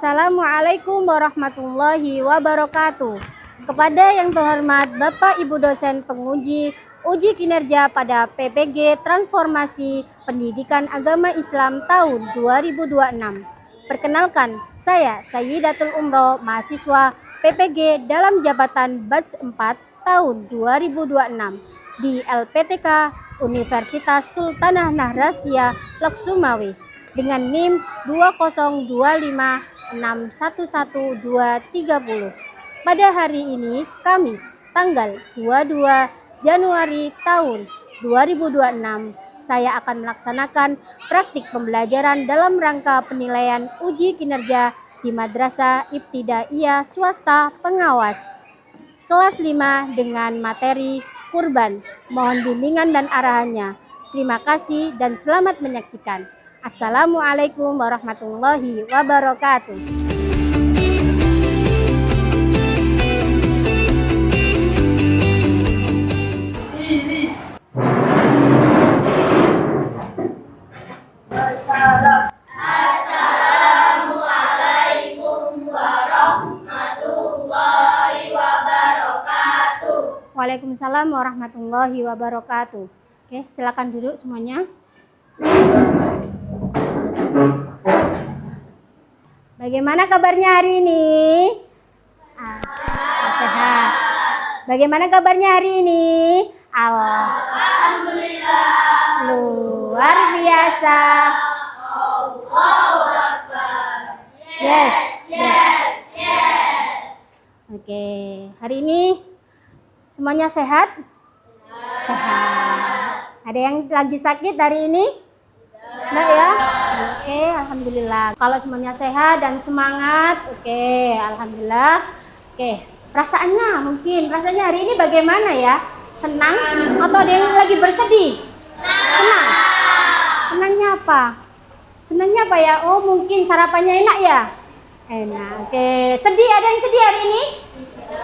Assalamualaikum warahmatullahi wabarakatuh. Kepada yang terhormat Bapak Ibu dosen penguji uji kinerja pada PPG Transformasi Pendidikan Agama Islam tahun 2026. Perkenalkan, saya Sayyidatul Umroh, mahasiswa PPG dalam jabatan batch 4 tahun 2026 di LPTK Universitas Sultanah Nahrasia Laksumawe dengan NIM 20256111230. Pada hari ini, Kamis, tanggal 22 Januari tahun 2026, saya akan melaksanakan praktik pembelajaran dalam rangka penilaian uji kinerja di Madrasah Ibtidaiyah Swasta Pengawas kelas 5 dengan materi kurban. Mohon bimbingan dan arahannya. Terima kasih dan selamat menyaksikan. Assalamualaikum warahmatullahi wabarakatuh. Assalamualaikum warahmatullahi wabarakatuh. Waalaikumsalam warahmatullahi wabarakatuh. Oke, silakan duduk semuanya. Bagaimana kabarnya hari ini? Sehat. Bagaimana kabarnya hari ini? Alhamdulillah. Luar biasa. Allahu Akbar. Yes. Oke, hari ini semuanya sehat? Sehat. Ada yang lagi sakit hari ini? Enggak ya? Oke, alhamdulillah. Kalau semuanya sehat dan semangat, oke, alhamdulillah. Oke, perasaannya hari ini bagaimana ya? Senang atau ada yang lagi bersedih? Senang. Senangnya apa? Senangnya apa ya? Oh, mungkin sarapannya enak ya? Enak. Oke, sedih, ada yang sedih hari ini?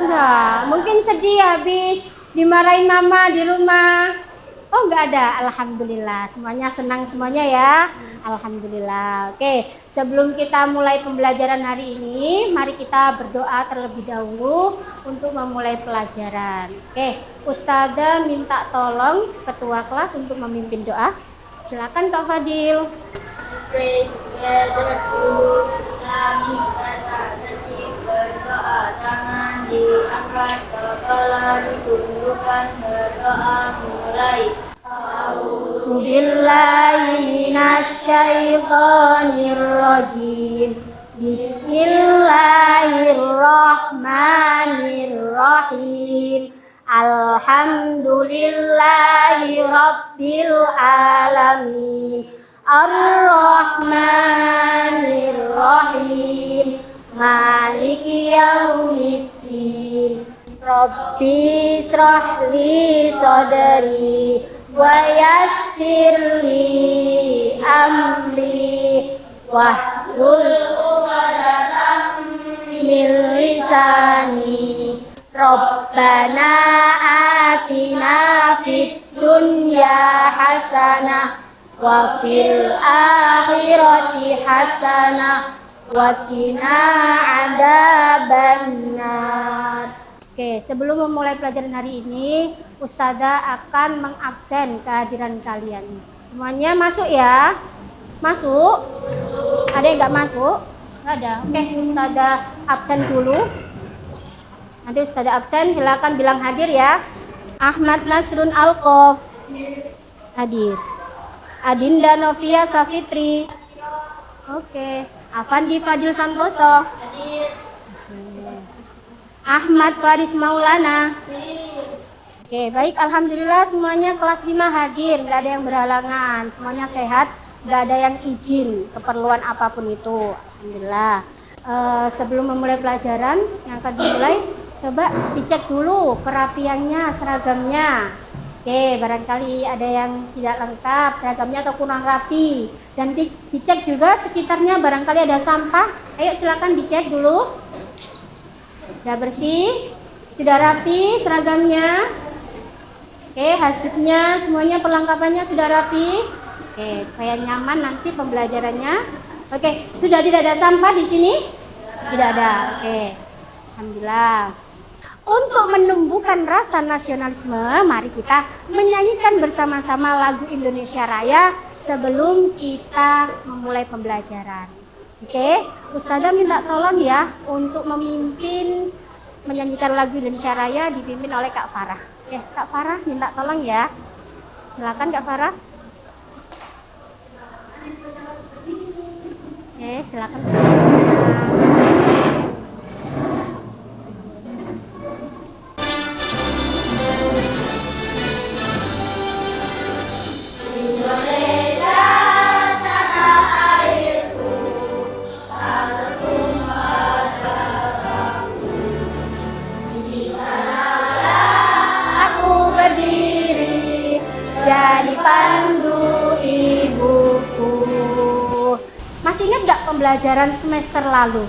Enggak, mungkin sedih habis dimarahin mama di rumah. Oh, enggak ada. Alhamdulillah, semuanya senang semuanya ya. Alhamdulillah. Oke, sebelum kita mulai pembelajaran hari ini, mari kita berdoa terlebih dahulu untuk memulai pelajaran. Oke, Ustazah minta tolong ketua kelas untuk memimpin doa. Silakan Kak Fadil. Pray together dulu Islami kata tertib berdoa, tangan diangkat, kepala ditundukkan, berdoa mulai. Billahi minasyaitonir rajim. Bismillahirrahmanirrahim. Alhamdulillahi rabbil alamin. Ar-Rahmanir-Rahim. Maliki yaumiddin. Rabbi israhli sadri wa yassirli amri wahlul 'uqdatam min lisani. Rabbana atina fid dunya hasanah wa fil akhirati hasanah wa qina adzabannar. Oke, sebelum memulai pelajaran hari ini, Ustazah akan mengabsen kehadiran kalian. Semuanya masuk ya? Masuk? Ada yang nggak masuk? Nggak ada. Oke, Ustazah absen dulu. Nanti Ustazah absen, silakan bilang hadir ya. Ahmad Nasrun Alkof hadir. Adinda Novia Safitri. Oke. Afandi Fadil Santoso. Hadir. Ahmad Faris Maulana. Oke, baik, alhamdulillah semuanya kelas 5 hadir, nggak ada yang berhalangan, semuanya sehat, nggak ada yang izin keperluan apapun itu, alhamdulillah. Sebelum memulai pelajaran yang akan dimulai, coba dicek dulu kerapiannya, seragamnya. Oke, barangkali ada yang tidak lengkap seragamnya atau kurang rapi, dan dicek juga sekitarnya, barangkali ada sampah. Ayo silakan dicek dulu. Sudah bersih, sudah rapi seragamnya. Oke, hasduknya semuanya, perlengkapannya sudah rapi. Oke, supaya nyaman nanti pembelajarannya. Oke, sudah tidak ada sampah di sini? Tidak ada. Oke. Alhamdulillah. Untuk menumbuhkan rasa nasionalisme, mari kita menyanyikan bersama-sama lagu Indonesia Raya sebelum kita memulai pembelajaran. Oke, Ustazah minta tolong ya untuk memimpin menyanyikan lagu Indonesia Raya dipimpin oleh Kak Farah. Oke, Kak Farah minta tolong ya. Silakan Kak Farah. Oke, silakan. Jadi pandu ibuku. Masih ingat gak pembelajaran semester lalu?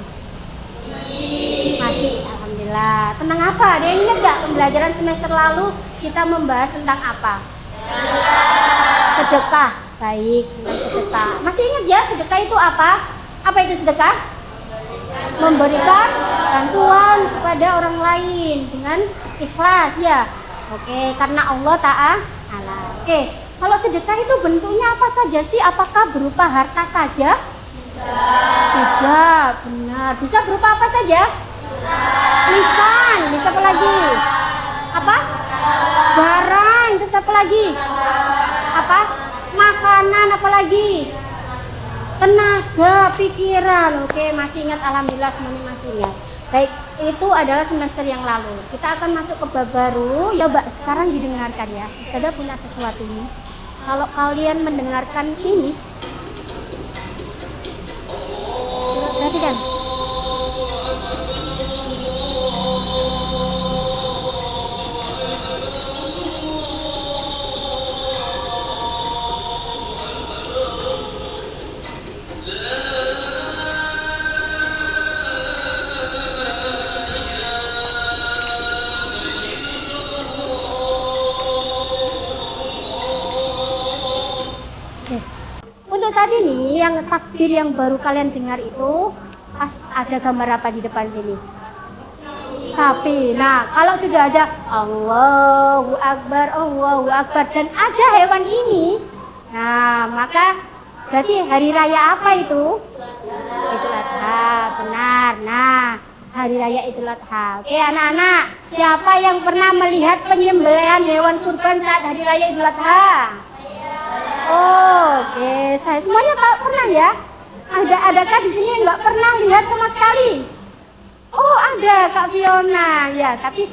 Masih, alhamdulillah. Tentang apa? Ada yang ingat gak pembelajaran semester lalu kita membahas tentang apa? Sedekah. Baik, tentang sedekah. Masih ingat ya sedekah itu apa? Apa itu sedekah? Memberikan bantuan kepada orang lain dengan ikhlas ya. Oke, karena Allah Ta'ala. Oke, kalau sedekah itu bentuknya apa saja sih? Apakah berupa harta saja? Tidak, benar. Bisa berupa apa saja? Lisan, bisa apa lagi? Apa? Barang, terus apa lagi? Apa? Makanan, apa lagi? Tenaga, pikiran. Oke, masih ingat, alhamdulillah semuanya masih ingat. Baik, itu adalah semester yang lalu. Kita akan masuk ke bab baru. Ya, Mbak, sekarang didengarkan ya. Ustazah punya sesuatu ini. Kalau kalian mendengarkan ini, perhatikan. Untuk saat ini yang takbir yang baru kalian dengar itu ada gambar apa di depan sini? Sapi. Nah, kalau sudah ada Allahu Akbar dan ada hewan ini, nah maka berarti hari raya apa itu? Idul Adha, benar. Nah, hari raya Idul Adha. Oke, anak-anak, siapa yang pernah melihat penyembelihan hewan kurban saat hari raya Idul Adha? Oke, saya semuanya tahu pernah ya. Adakah di sini yang nggak pernah lihat sama sekali? Oh, ada Kak Fiona ya. Tapi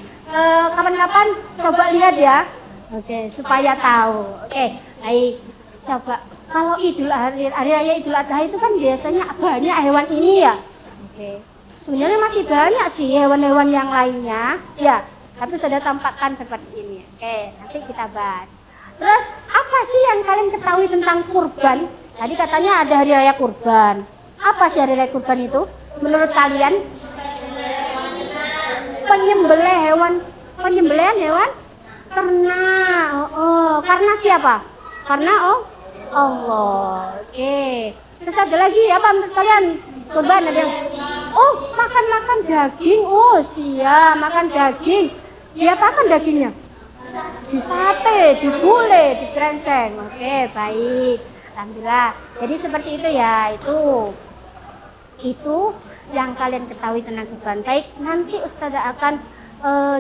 kapan-kapan coba lihat ya. Oke, supaya tahu. Oke, baik. Coba kalau hari raya Idul Adha itu kan biasanya banyak hewan ini ya. Oke, sebenarnya masih banyak sih hewan-hewan yang lainnya ya. Tapi sudah tampakkan seperti ini. Oke, nanti kita bahas. Terus apa sih yang kalian ketahui tentang kurban? Tadi katanya ada hari raya kurban. Apa sih hari raya kurban itu? Menurut kalian? Penyembelihan hewan ternak. Karena siapa? Karena Allah. Oke. Terus ada lagi apa menurut kalian? Kurban ada yang makan daging. Siap, makan daging. Diapakan dagingnya? Di sate, di gulai, di krengseng. Oke, baik. Alhamdulillah. Jadi seperti itu ya, itu yang kalian ketahui tentang kurban. Baik, nanti Ustazah akan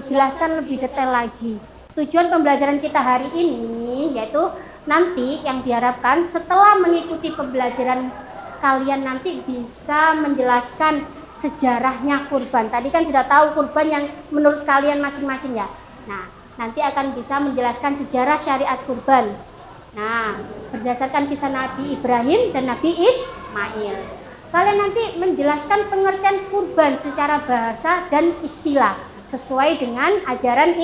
jelaskan lebih detail lagi. Tujuan pembelajaran kita hari ini yaitu nanti yang diharapkan setelah mengikuti pembelajaran kalian nanti bisa menjelaskan sejarahnya kurban. Tadi kan sudah tahu kurban yang menurut kalian masing-masing ya. Nah, nanti akan bisa menjelaskan sejarah syariat kurban. Nah, berdasarkan kisah Nabi Ibrahim dan Nabi Ismail. Kalian nanti menjelaskan pengertian kurban secara bahasa dan istilah sesuai dengan ajaran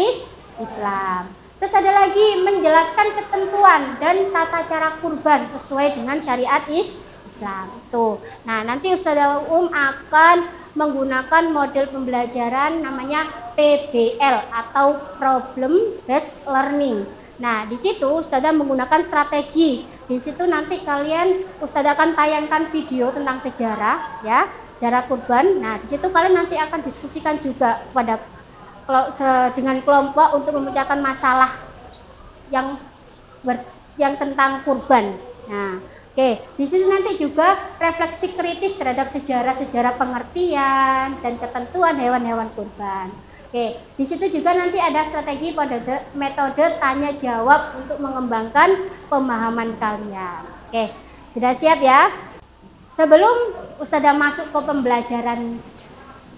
Islam. Terus ada lagi menjelaskan ketentuan dan tata cara kurban sesuai dengan syariat Islam. Tuh. Nah, nanti Ustazah akan menggunakan model pembelajaran namanya PBL atau Problem Based Learning. Nah, di situ Ustazah menggunakan strategi. Di situ nanti kalian Ustazah akan tayangkan video tentang sejarah ya, sejarah kurban. Nah, di situ kalian nanti akan diskusikan juga pada dengan kelompok untuk memecahkan masalah yang tentang kurban. Nah, oke, di sini nanti juga refleksi kritis terhadap sejarah-sejarah pengertian dan ketentuan hewan-hewan kurban. Oke, di situ juga nanti ada strategi pada metode tanya jawab untuk mengembangkan pemahaman kalian. Oke, sudah siap ya? Sebelum Ustazah masuk ke pembelajaran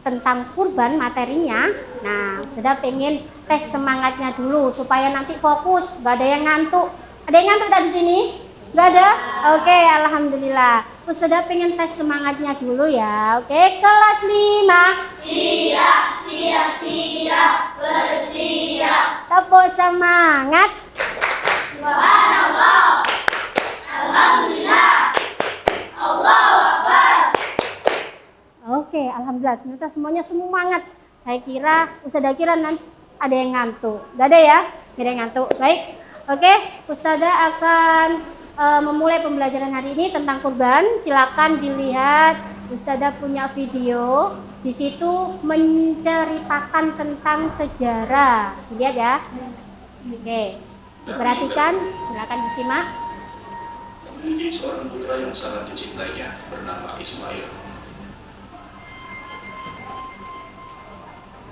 tentang kurban materinya, nah Ustazah pengen tes semangatnya dulu supaya nanti fokus, gak ada yang ngantuk. Ada yang ngantuk tadi sini? Gak ada? Oke, alhamdulillah. Ustazah pengen tes semangatnya dulu ya. Oke, kelas 5. Siap, bersiap. Tepuk semangat. Subhanallah. Alhamdulillah. Allahu Akbar. Oke, alhamdulillah. Ternyata semuanya semangat. Ustazah kira nanti ada yang ngantuk. Gak ada ya? Gak ada yang ngantuk. Baik. Oke, Ustazah akan memulai pembelajaran hari ini tentang kurban. Silakan dilihat, Ustazah punya video. Di situ menceritakan tentang sejarah. Dilihat ya. Oke, perhatikan. Silakan disimak. Memiliki seorang putra yang sangat dicintainya bernama Ismail.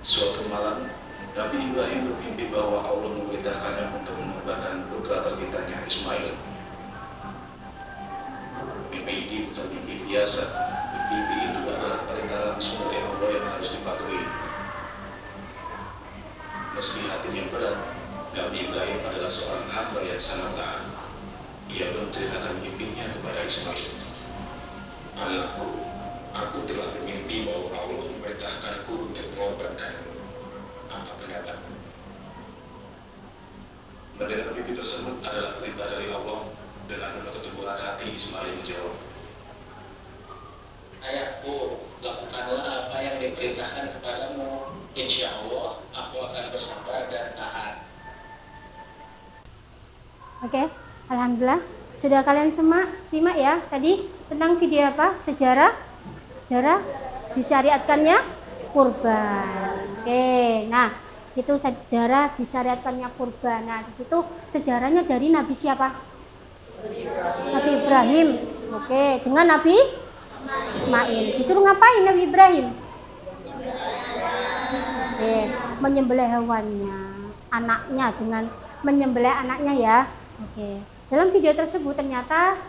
Suatu malam, Nabi Ibrahim bermimpi bahwa Allah memerintahkannya untuk mengorbankan putra tercintanya Ismail. Mimpi ini bukan mimpi biasa. Mimpi itu adalah perintah langsung dari Allah yang harus dipatuhi. Meski hatinya berat, Nabi Ibrahim adalah seorang hamba yang sangat taat. Ia menceritakan mimpinya kepada Ismail. Anakku, aku telah bermimpi bahwa Allah memerintahkanku untuk mengorbankanmu. Apa pendapatmu? Mendengar mimpi tersebut adalah perintah dari Allah. Dengan keteguhan hati Ismail menjawab, Ayahku, lakukanlah apa yang diperintahkan kepadamu. Insya Allah, aku akan bersabar dan taat. Oke, alhamdulillah. Sudah kalian simak ya tadi tentang video apa? Sejarah disyariatkannya kurban. Oke, nah situ sejarah disyariatkannya kurban. Nah di situ sejarahnya dari Nabi siapa? Nabi Ibrahim. Oke, dengan Nabi Ismail. Disuruh ngapain Nabi Ibrahim? Oke, menyembelih hewannya, anaknya, dengan menyembelih anaknya ya. Oke, dalam video tersebut ternyata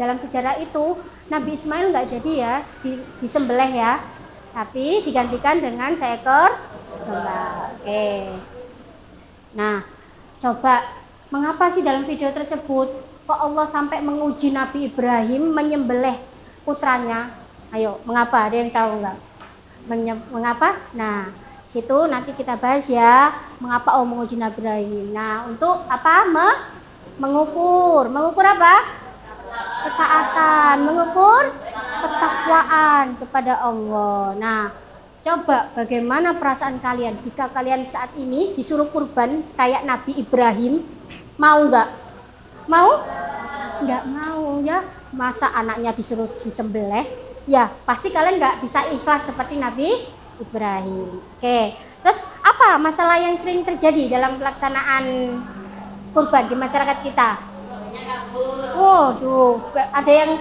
dalam sejarah itu Nabi Ismail nggak jadi ya disembelih ya, tapi digantikan dengan seekor domba. Oke, nah coba mengapa sih dalam video tersebut kok Allah sampai menguji Nabi Ibrahim menyembelih putranya? Ayo, mengapa? Ada yang tahu nggak? Mengapa? Nah, situ nanti kita bahas ya. Mengapa Allah menguji Nabi Ibrahim? Nah, untuk apa? Mengukur apa? Ketaatan, mengukur ketakwaan kepada Allah. Nah, coba bagaimana perasaan kalian jika kalian saat ini disuruh kurban kayak Nabi Ibrahim? Mau nggak? Mau? Nggak mau ya. Masa anaknya disuruh disembelih? Ya pasti kalian nggak bisa ikhlas seperti Nabi Ibrahim. Oke, terus apa masalah yang sering terjadi dalam pelaksanaan kurban di masyarakat kita? Tuh ada yang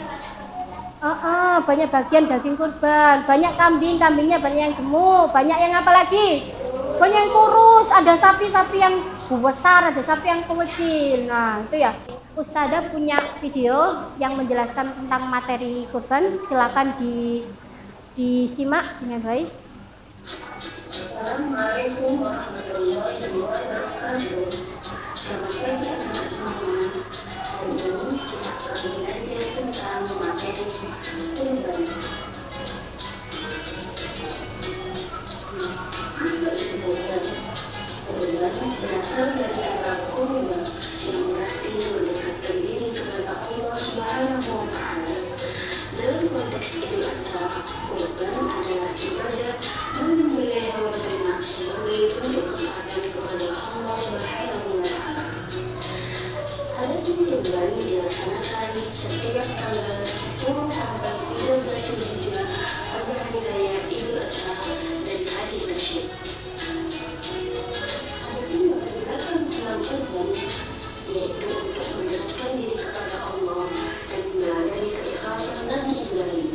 banyak bagian daging kurban, banyak kambingnya banyak yang gemuk, banyak yang apa lagi? Banyak yang kurus, ada sapi-sapi yang besar, ada sapi yang kecil. Nah itu ya, Ustazah punya video yang menjelaskan tentang materi kurban. Silakan disimak dengan baik. Assalamualaikum warahmatullahi wabarakatuh. Selamat pagi anak semua. Hari ini kita akan belajar tentang materi kurban. Apa itu kurban? Kurban berasal dari kata kurban yang berarti mendekatkan diri kepada Allah Subhanahu wa Ta'ala. Dalam konteks Idul Adha, kurban adalah ibadah menyembelih hewan ternak sebagai bentuk ketaatan kepada Allah Subhanahu wa Ta'ala. Daging kurban dilaksanakan setiap tanggal 10 sampai 13 Dzulhijjah pada hari raya Idul Adha dan hari Tasyrik. Adapun latar belakang dalam kurban yaitu untuk mendekatkan diri kepada Allah dan dari keikhlasan Nabi Ibrahim.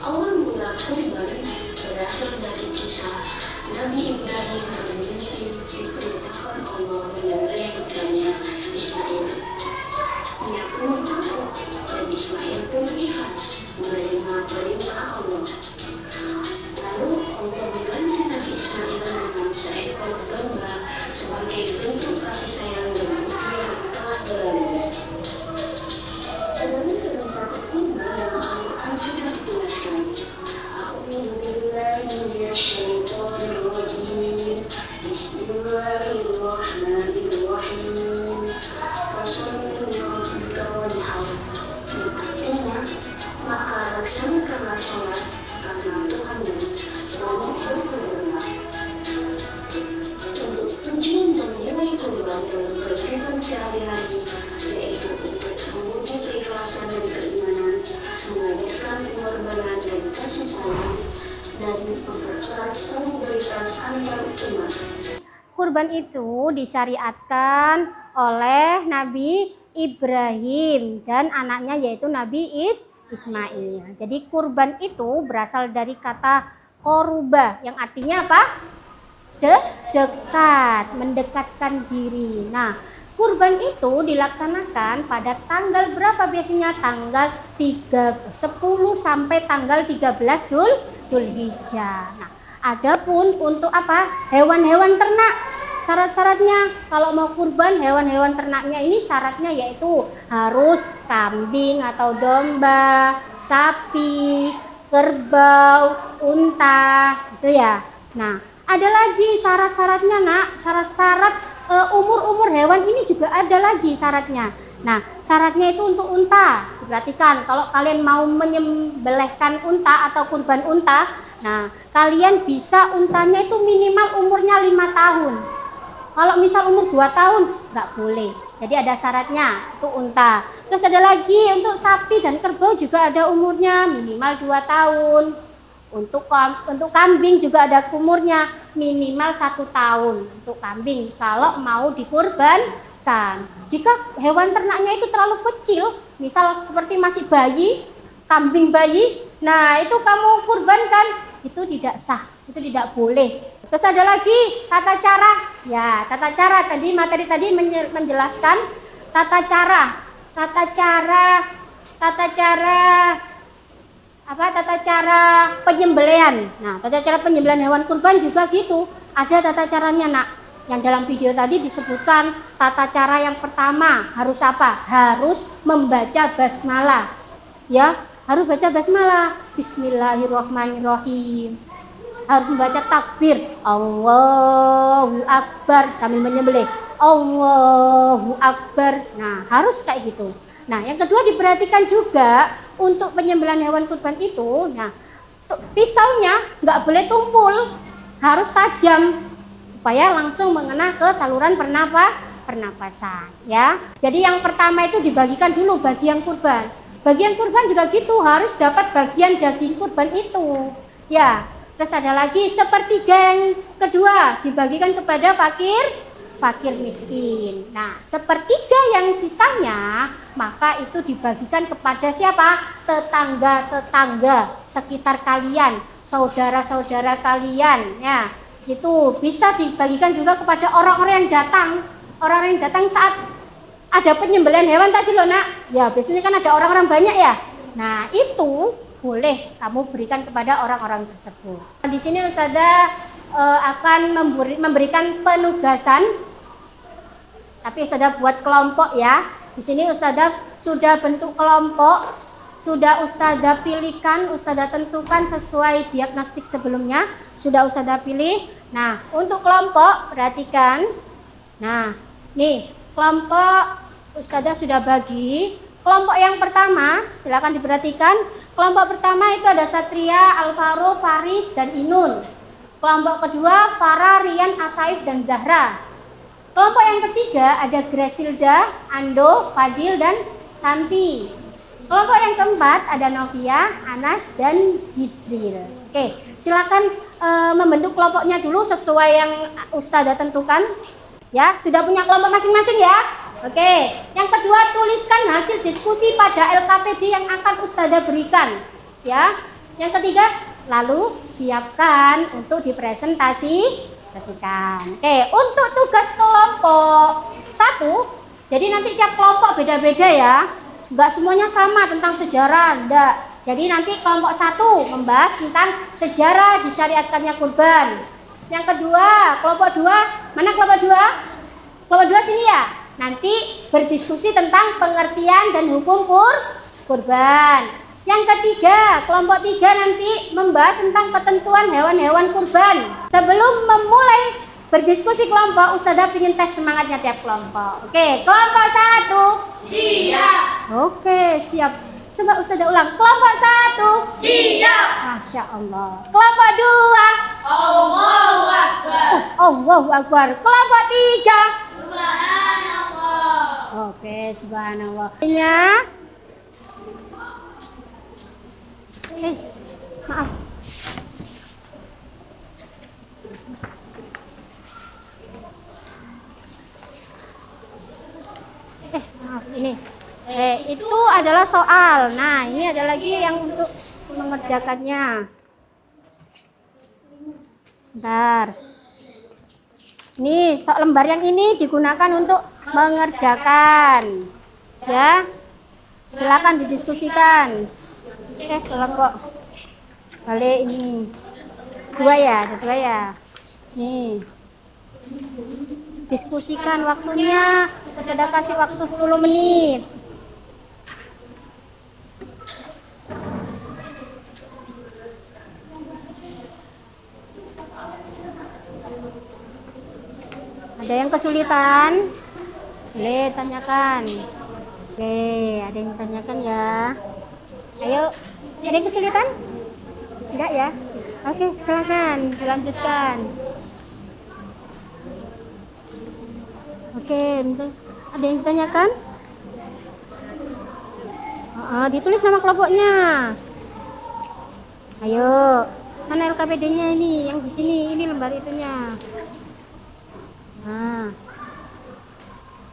Awal mula kurban berasal dari kisah Nabi Ibrahim diperintahkan Allah menyembelih putranya Ismail. Ia pun takut dan Ismail pun ikhlas menerima perintah Allah. Lalu Allah mengganti Nabi Ismail dengan seekor domba sebagai bentuk kasih sayang dan bukti yang telah berlalu. Dalam tentang kurban dalam Al-Quran sudah dijelaskan. A'udzubillahiminasyaitonirrajim. Bismillahirrahmanirrahim. Fasholli lirabbika wanhar. Yang artinya, maka laksanakanlah sholat karena Tuhanmu lalu berkurbanlah. Untuk tujuan dan nilai kurban dalam kehidupan sehari-hari yaitu untuk menguji keikhlasan dan keimanan, mengajarkan pengorbanan dan kasih sayang, dan memperkuat solidaritas antar umat. Kurban itu disyariatkan oleh Nabi Ibrahim dan anaknya yaitu Nabi Ismail. Jadi kurban itu berasal dari kata koruba yang artinya apa? Dekat, mendekatkan diri. Nah, kurban itu dilaksanakan pada tanggal berapa biasanya? Tanggal 10 sampai tanggal 13 Dzulhijjah. Nah, adapun untuk apa? Hewan-hewan ternak. Syarat-syaratnya kalau mau kurban hewan-hewan ternaknya ini syaratnya yaitu harus kambing atau domba, sapi, kerbau, unta, itu ya. Nah, ada lagi syarat-syaratnya nak, syarat-syarat umur hewan ini juga ada lagi syaratnya. Nah, syaratnya itu untuk unta. Perhatikan, kalau kalian mau menyembelihkan unta atau kurban unta, nah kalian bisa untanya itu minimal umurnya 5 tahun. Kalau misal umur 2 tahun nggak boleh. Jadi ada syaratnya untuk unta. Terus ada lagi untuk sapi dan kerbau juga ada umurnya minimal 2 tahun. Untuk kambing juga ada umurnya minimal 1 tahun untuk kambing kalau mau dikurbankan. Jika hewan ternaknya itu terlalu kecil, misal seperti masih bayi, kambing bayi, nah itu kamu kurbankan, itu tidak sah, itu tidak boleh. Terus ada lagi tata cara. Ya, tata cara tadi materi tadi menjelaskan tata cara penyembelihan. Nah, tata cara penyembelihan hewan kurban juga gitu. Ada tata caranya, nak. Yang dalam video tadi disebutkan tata cara yang pertama harus apa? Harus membaca basmalah. Ya, harus baca basmalah. Bismillahirrahmanirrahim. Harus membaca takbir, Allahu Akbar sambil menyembelih. Allahu Akbar. Nah, harus kayak gitu. Nah, yang kedua diperhatikan juga untuk penyembelihan hewan kurban itu, nah pisaunya nggak boleh tumpul, harus tajam supaya langsung mengena ke saluran pernapasan, ya. Jadi yang pertama itu dibagikan dulu bagian kurban. Bagian kurban juga gitu, harus dapat bagian daging kurban itu, ya. Terus ada lagi sepertiga yang kedua dibagikan kepada fakir miskin. Nah, sepertiga yang sisanya maka itu dibagikan kepada siapa? Tetangga-tetangga sekitar kalian, saudara-saudara kalian. Ya, situ bisa dibagikan juga kepada orang-orang yang datang. Orang-orang yang datang saat ada penyembelihan hewan tadi loh, nak. Ya, biasanya kan ada orang-orang banyak ya. Nah, itu boleh kamu berikan kepada orang-orang tersebut. Di sini Ustazah akan memberikan penugasan, tapi Ustazah buat kelompok ya. Di sini Ustazah sudah bentuk kelompok, sudah Ustazah pilihkan, Ustazah tentukan sesuai diagnostik sebelumnya, sudah Ustazah pilih. Nah, untuk kelompok perhatikan. Nah, nih kelompok Ustazah sudah bagi. Kelompok yang pertama, silakan diperhatikan. Kelompok pertama itu ada Satria, Alvaro, Faris, dan Inun. Kelompok kedua, Farah, Rian, Asaif, dan Zahra. Kelompok yang ketiga ada Grasilda, Ando, Fadil, dan Santi. Kelompok yang keempat ada Novia, Anas, dan Jibril. Oke, silakan membentuk kelompoknya dulu sesuai yang Ustazah tentukan. Ya, sudah punya kelompok masing-masing ya? Oke, yang kedua tuliskan hasil diskusi pada LKPD yang akan Ustazah berikan. Ya, yang ketiga lalu siapkan untuk dipresentasikan. Oke, untuk tugas kelompok 1, jadi nanti tiap kelompok beda-beda ya. Enggak semuanya sama tentang sejarah, enggak. Jadi nanti kelompok 1 membahas tentang sejarah disyariatkannya kurban. Yang kedua, kelompok 2, mana kelompok 2? Kelompok 2 sini ya. Nanti berdiskusi tentang pengertian dan hukum kurban. Yang ketiga, kelompok 3 nanti membahas tentang ketentuan hewan-hewan kurban. Sebelum memulai berdiskusi kelompok, Ustazah ingin tes semangatnya tiap kelompok. Oke, kelompok 1. Siap. Oke, siap. Coba Ustazah ulang. Kelompok 1. Siap. Masya Allah. Kelompok 2. Allahu Akbar. Allahu Akbar. Kelompok 3. Subhanallah. Oke, subhanallah. Maaf. Maaf ini. Itu adalah soal. Nah, ini ada lagi yang untuk mengerjakannya. Bentar. Ini lembar yang ini digunakan untuk mengerjakan. Ya. Silakan didiskusikan. Kelompok balik ini 2 ya, ada 2 ya. Nih. Diskusikan waktunya. Sudah kasih waktu 10 menit. Ada yang kesulitan? Boleh tanyakan. Oke, ada yang tanyakan ya. Ayo, ada yang kesulitan? Enggak ya? Oke, silakan dilanjutkan. Oke, ada yang ditanyakan? Ditulis nama kelompoknya. Ayo, mana LKPD-nya ini? Yang di sini, ini lembar itunya. Nah.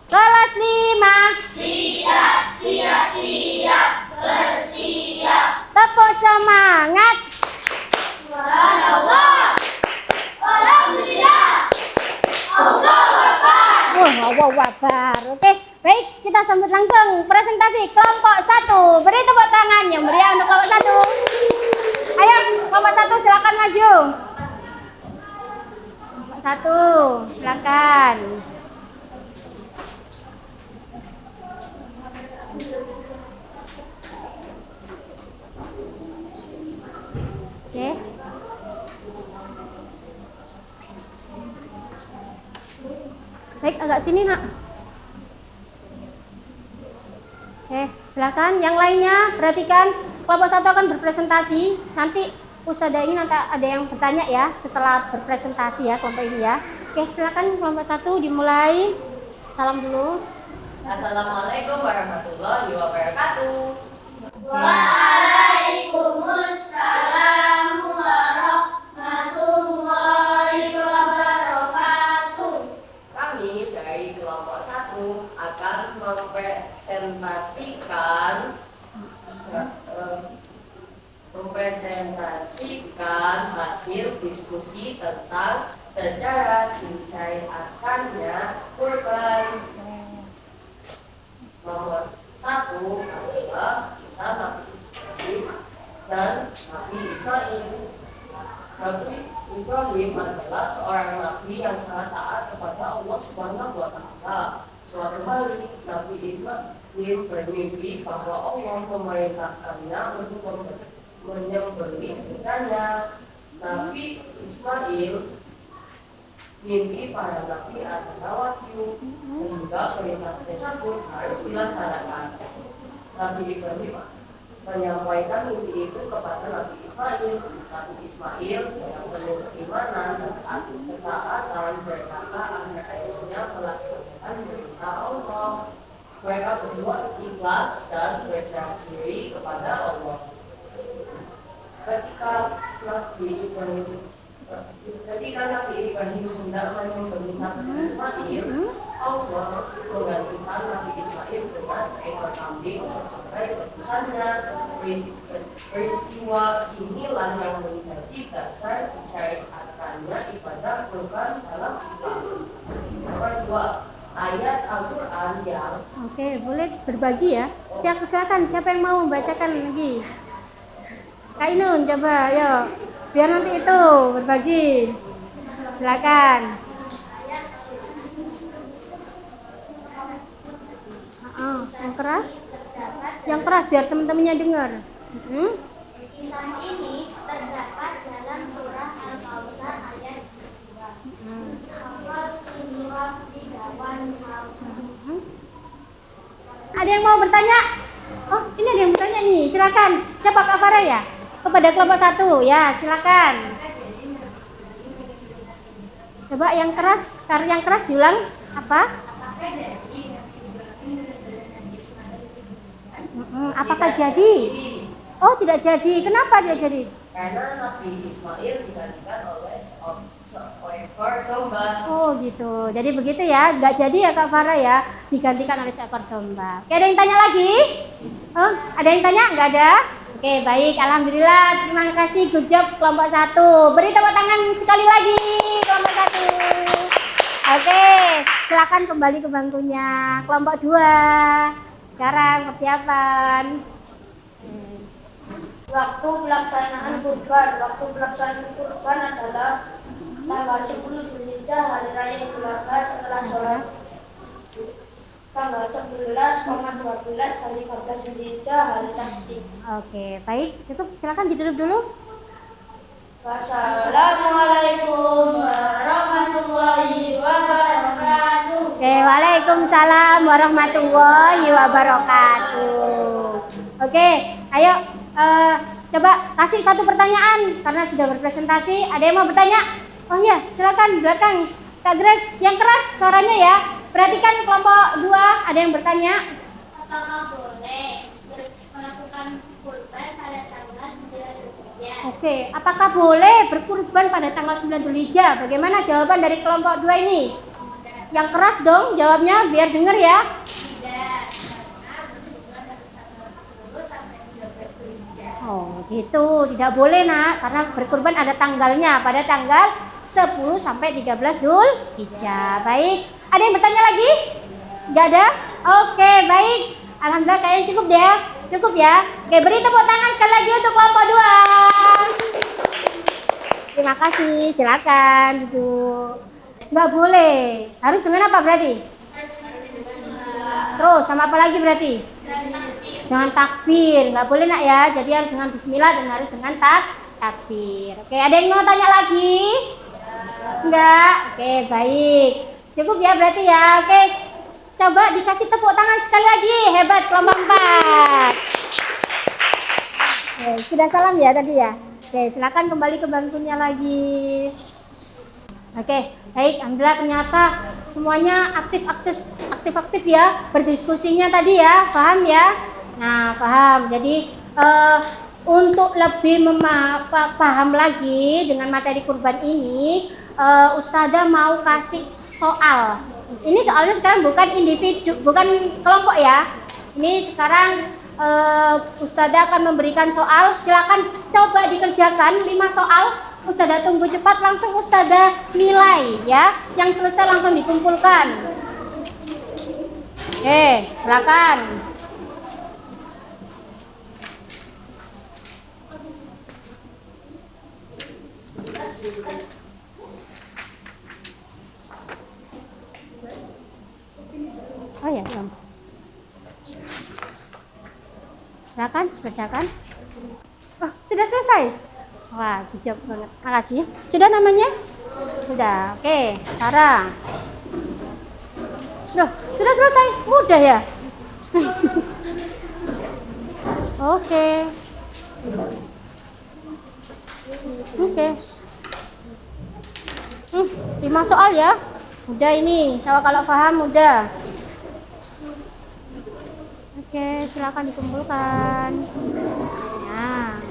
Kelas 5. Siap, siap, siap. Bersiap. Tepuk semangat. Subhanallah. Alhamdulillah. Allahu Akbar. Allahu Akbar. Oke, baik, kita sambut langsung presentasi kelompok 1. Beri tepuk tangan yang meriah untuk kelompok 1. Ayo, kelompok 1 silakan maju. Kelompok 1, silakan. Oke. Baik, agak sini, Nak. Oke, silakan. Yang lainnya perhatikan, kelompok 1 akan berpresentasi. Nanti Ustazah ini nanti ada yang bertanya ya setelah berpresentasi ya kelompok ini ya. Oke, silakan kelompok 1 dimulai. Salam dulu. Assalamualaikum warahmatullahi wabarakatuh. Waalaikumsalam warahmatullahi wabarakatuh. Kami dari kelompok 1 akan mempresentasikan hasil diskusi tentang sejarah disyariatkannya kurban. Nomor 1 adalah kisah Nabi Ibrahim dan Nabi Ismail. Nabi Ibrahim adalah seorang nabi yang sangat taat kepada Allah Subhanahu wa Ta'ala. Suatu hari Nabi Ibrahim bermimpi bahwa Allah memerintahkannya untuk menyembelih putranya. Nabi Ismail mimpi para nabi adalah wahyu, sehingga perintah tersebut harus dilaksanakan. Nabi Ibrahim menyampaikan mimpi itu kepada Nabi Ismail. Nabi Ismail dengan penuh keimanan dan ketaatan berkata akhirnya melaksanakan perintah Allah. Mereka berdua ikhlas dan berserah diri kepada Allah. Ketika Nabi Ibrahim hendak menyembelih Nabi Ismail, Allah menggantikan Nabi Ismail dengan seekor kambing sebagai tebusannya. Peristiwa inilah yang menjadi dasar disyariatkannya ibadah kurban dalam Islam. Nomor 2, ayat Al-Quran yang Oke, boleh berbagi ya. Silakan, siapa yang mau membacakan lagi? Kak Inun, coba, yuk. Biar nanti itu berbagi. Silakan. Yang keras biar teman-temannya dengar. Kisah ini terdapat dalam surah Al-Kautsar ayat 2. Ada yang mau bertanya? Oh, ini ada yang bertanya nih. Silakan. Siapa Kak Farah ya? Kepada kelompok 1. Ya, silakan. Coba yang keras diulang. Apa? Apakah jadi? Oh, tidak jadi. Kenapa tidak jadi? karena Nabi Ismail digantikan oleh seekor domba. Oh gitu. Jadi begitu ya. Nggak jadi ya Kak Farah ya. Digantikan oleh seekor domba. Oke, ada yang tanya lagi? Oh, ada yang tanya? Nggak ada? Oke, baik. Alhamdulillah. Terima kasih. Good job kelompok 1. Beri tepuk tangan sekali lagi kelompok 1. Oke, silakan kembali ke bangkunya. Kelompok 2. Sekarang persiapan. Waktu pelaksanaan kurban. Waktu pelaksanaan kurban adalah tanggal 10 Dzulhijjah, hari raya Idul Adha setelah sholat. Tanggal 11,12 kali 13 Dzulhijjah, hari tasdik. Oke, baik. Cukup. Silakan duduk dulu. Wassalamualaikum warahmatullahi wabarakatuh. Oke, waalaikumsalam warahmatullahi wabarakatuh. Oke, ayo coba kasih satu pertanyaan karena sudah berpresentasi. Ada yang mau bertanya? Oh iya, silakan belakang. Kak Grace, yang keras suaranya ya. Perhatikan kelompok 2, ada yang bertanya. Apakah boleh melakukan kurban pada tanggal 9 Dzulhijjah? Oke, apakah boleh berkurban pada tanggal 9 Dzulhijjah? Bagaimana jawaban dari kelompok 2 ini? Yang keras dong jawabnya biar denger ya. Tidak, karena berkurban pada tanggal 10 sampai 13 Dzulhijjah. Oh gitu, tidak boleh nak, karena berkurban ada tanggalnya pada tanggal 10 sampai 13 Dzulhijjah. Baik, ada yang bertanya lagi? Nggak ada? Oke, baik. Alhamdulillah kayaknya cukup deh. Cukup ya. Oke, beri tepuk tangan sekali lagi untuk kelompok 2. Terima kasih, silakan duduk. Nggak boleh. Harus dengan apa berarti? Terus sama apa lagi berarti? Dengan takbir. Nggak boleh nak ya. Jadi harus dengan bismillah dan harus dengan takbir. Oke, ada yang mau tanya lagi? Enggak? Oke, baik. Cukup ya berarti ya. Oke, coba dikasih tepuk tangan sekali lagi. Hebat kelompok 4. Oke, sudah salam ya tadi ya. Oke, silakan kembali ke bangkunya lagi. Oke, baik. Alhamdulillah ternyata semuanya aktif ya berdiskusinya tadi ya. Paham ya? Nah, paham. Jadi untuk lebih paham lagi dengan materi kurban ini, Ustadzah mau kasih soal. Ini soalnya sekarang bukan individu, bukan kelompok ya. Ini sekarang Ustadzah akan memberikan soal. Silakan coba dikerjakan 5 soal. Ustadzah tunggu cepat, langsung Ustadzah nilai ya. Yang selesai langsung dikumpulkan. Oke, silakan. Oh ya, belum. Silakan kerjakan. Oh, sudah selesai. Wah, bijak banget. Makasih. Sudah namanya? Sudah. Oke, sekarang. Loh, sudah selesai. Mudah ya? Oke. Oke. 5 soal ya. Udah ini, insya Allah kalau paham udah. Oke, silakan dikumpulkan. Ya.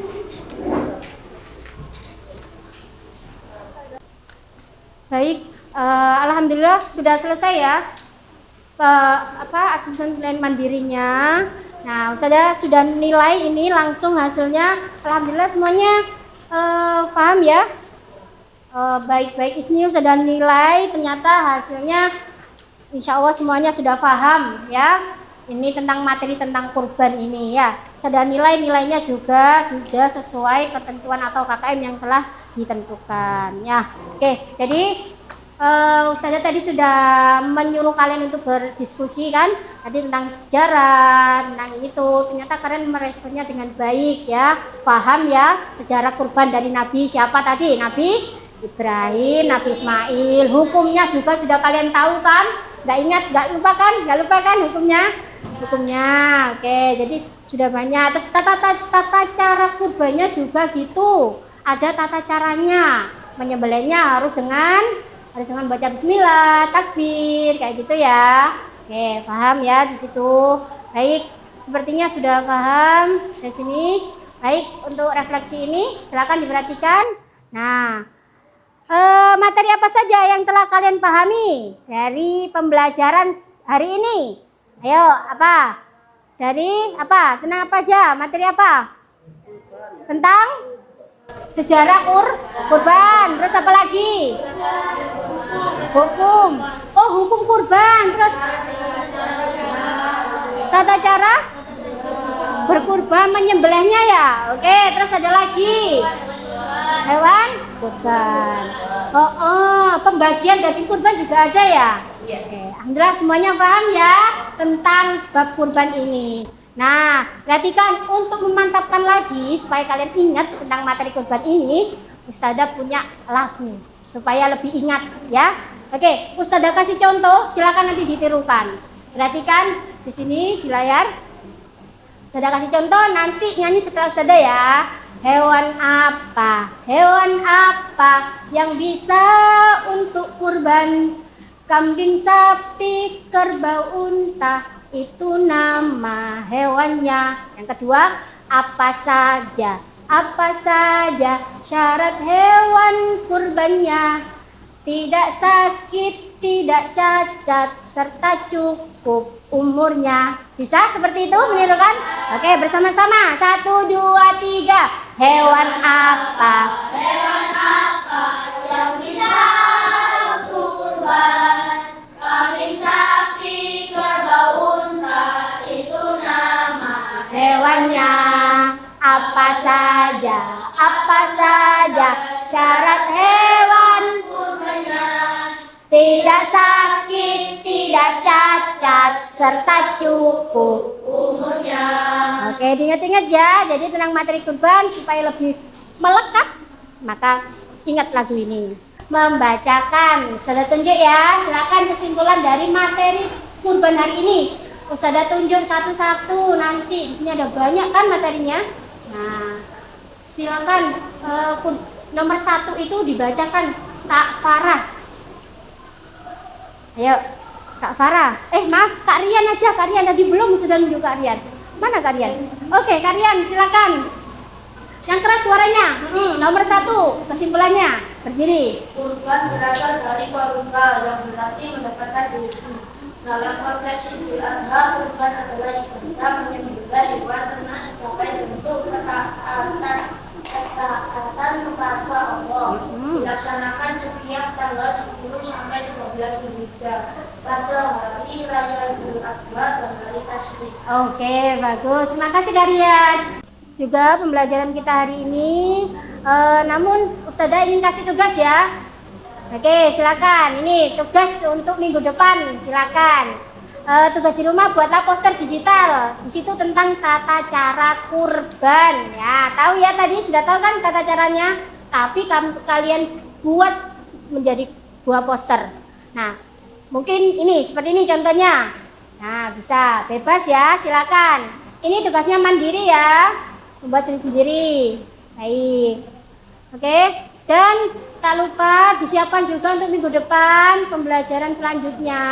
Baik, alhamdulillah sudah selesai ya. Asesmen plan mandirinya. Nah, Ustazah sudah nilai ini langsung hasilnya. Alhamdulillah semuanya paham ya. Baik-baik ini sudah nilai, ternyata hasilnya insya Allah semuanya sudah paham ya. Ini tentang materi tentang kurban ini ya. Sudah nilainya juga sudah sesuai ketentuan atau KKM yang telah ditentukan ya. Oke, jadi Ustazah tadi sudah menyuruh kalian untuk berdiskusi kan, tadi tentang sejarah, tentang itu. Ternyata kalian meresponnya dengan baik ya, paham ya sejarah kurban dari Nabi siapa tadi? Nabi Ibrahim, Nabi Ismail. Hukumnya juga sudah kalian tahu kan? Nggak ingat, nggak lupa kan hukumnya? Oke, jadi sudah banyak. Terus tata cara kurbannya juga gitu, ada tata caranya. Menyembelihnya harus dengan baca bismillah, takbir, kayak gitu ya. Oke, paham ya di situ. Baik, sepertinya sudah paham dari sini. Baik, untuk refleksi ini silakan diperhatikan. Nah, materi apa saja yang telah kalian pahami dari pembelajaran hari ini? Ayo, apa? Dari apa? Tentang apa aja? Materi apa? Tentang sejarah kurban. Terus apa lagi? Hukum. Oh, hukum kurban. Terus tata cara berkurban, menyembelihnya ya. Oke, terus ada lagi hewan kurban. Pembagian daging kurban juga ada ya. Oke, alhamdulillah semuanya paham ya tentang bab kurban ini. Nah, perhatikan untuk memantapkan lagi supaya kalian ingat tentang materi kurban ini, Ustazah punya lagu supaya lebih ingat ya. Oke, Ustazah kasih contoh, silakan nanti ditirukan. Perhatikan di sini di layar. Ustazah kasih contoh, nanti nyanyi setelah Ustazah ya. Hewan apa yang bisa untuk kurban? Kambing, sapi, kerbau, unta, itu nama hewannya. Yang kedua, apa saja syarat hewan kurbannya? Tidak sakit, tidak cacat, serta cukup umurnya. Bisa seperti itu menirukan? Oke, bersama-sama. 1, 2, 3. Hewan apa yang bisa untuk kurban? Kambing, sapi, kerbau, unta, itu nama hewannya. Apa saja syarat hewan kurbannya? Tidak sakit, tidak cacat, serta cukup umurnya. Oke, diingat-ingat ya. Jadi tentang materi kurban supaya lebih melekat, maka ingat lagu ini. Membacakan, Ustazah tunjuk ya. Silakan kesimpulan dari materi kurban hari ini. Ustazah tunjuk satu-satu. Nanti di sini ada banyak kan materinya. Nah, silakan nomor 1 itu dibacakan Kak Farah. Ayo, Kak Farah. Maaf, Kak Rian aja. Kak Rian tadi belum sudah nunjuk Kak Rian. Mana Kak Rian? Oke, Kak Rian silakan. Yang keras suaranya. Nomor 1 kesimpulannya. Berdiri. Kurban berasal dari qaruba yang berarti mendapatkan rezeki. Dalam konteks Idul Adha, kurban adalah ibadah menyembelih hewan ternak sebagai bentuk ketaatan kepada Allah. Dilaksanakan setiap tanggal 10 sampai 12 Zulhijjah pada hari raya Idul Adha dan hari Tasyrik. Oke, bagus. Terima kasih Kak Rian. Juga pembelajaran kita hari ini. Namun Ustazah ingin kasih tugas ya. Oke, silakan. Ini tugas untuk minggu depan. Silakan. Tugas di rumah buatlah poster digital. Di situ tentang tata cara kurban. Ya, tahu ya tadi sudah tahu kan tata caranya. Tapi kalian buat menjadi sebuah poster. Nah, mungkin ini seperti ini contohnya. Nah, bisa bebas ya, silakan. Ini tugasnya mandiri ya, membuat sendiri. Baik. Oke. Dan tak lupa disiapkan juga untuk minggu depan pembelajaran selanjutnya.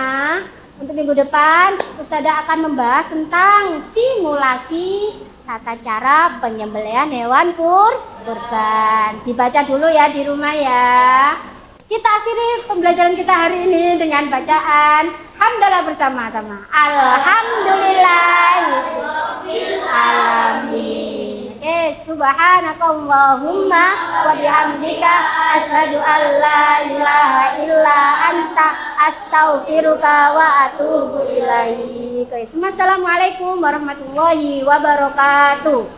Untuk minggu depan, Ustazah akan membahas tentang simulasi tata cara penyembelihan hewan kurban. Dibaca dulu ya di rumah ya. Kita akhiri pembelajaran kita hari ini dengan bacaan hamdalah bersama-sama. Alhamdulillahirabbil alamin. Subhanakallahumma wa bihamdika asyhadu an la ilaha illa anta astaghfiruka wa atubu ilaik. Assalamualaikum warahmatullahi wabarakatuh.